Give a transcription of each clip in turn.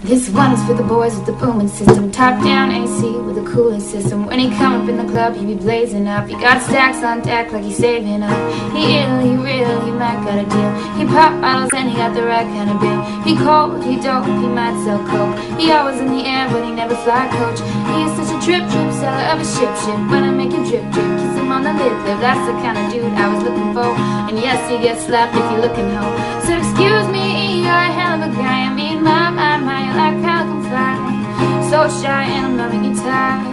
This one is for the boys with the booming system, top down AC with a cooling system. When he come up in the club, he be blazing up. He got stacks on deck like he's saving up. He ill, he real, he might got a deal. He pop bottles and he got the right kind of bill. He cold, he dope, he might sell coke. He always in the air, but he never fly coach. He is such a drip seller of a ship. When I make him drip, kiss him on the lip. That's the kind of dude I was looking for. And yes, he gets slapped if you're looking home. So excuse me, you're a hell of a guy. I mean, my, you like pelican fly. So shy and I'm loving your type.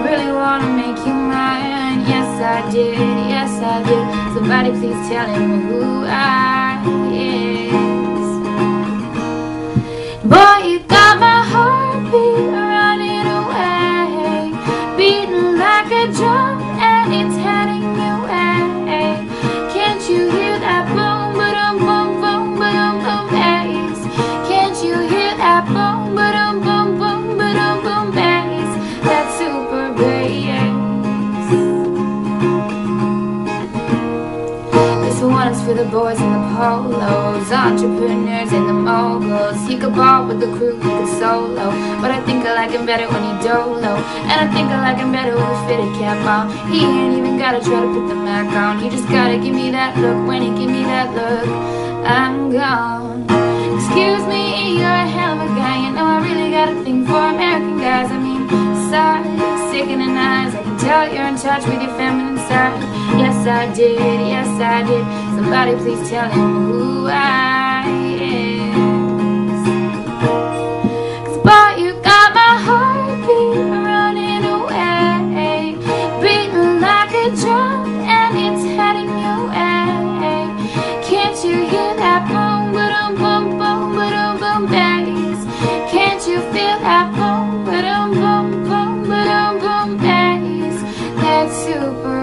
Really wanna make you mine. Yes I did, yes I did. Somebody please tell him who I is. Boy, you got my heartbeat running away, beating like a drum and it's heading your way. Can't you hear that boom, ba-dum, boom, boom, ba-dum, boom, bass? Can't you hear that boom, ba-dum, boom, boom, ba-dum, boom, bass? That super bass. This one is for the boys in the polos, entrepreneurs and the moguls. He could ball with the crew, he could solo, but I think I like him better when he dolo. And I think I like him better with a fitted cap on. He ain't even gotta try to put the Mac on. He just gotta give me that look. When he give me that look, I'm gone. Excuse me, you're a hell of a guy. You know I really got a thing for American guys. I mean, size, sickening eyes. I can tell you're in touch with your feminine side. Yes I did, yes I did. Somebody please tell him who I is. 'Cause boy, you got my heartbeat running away, beating like a drum and it's heading your way. Can't you hear that boom, ba-dum, boom, boom, ba-dum, boom, bass? Can't you feel that boom, ba-dum, boom, boom, ba-dum, boom, bass? That super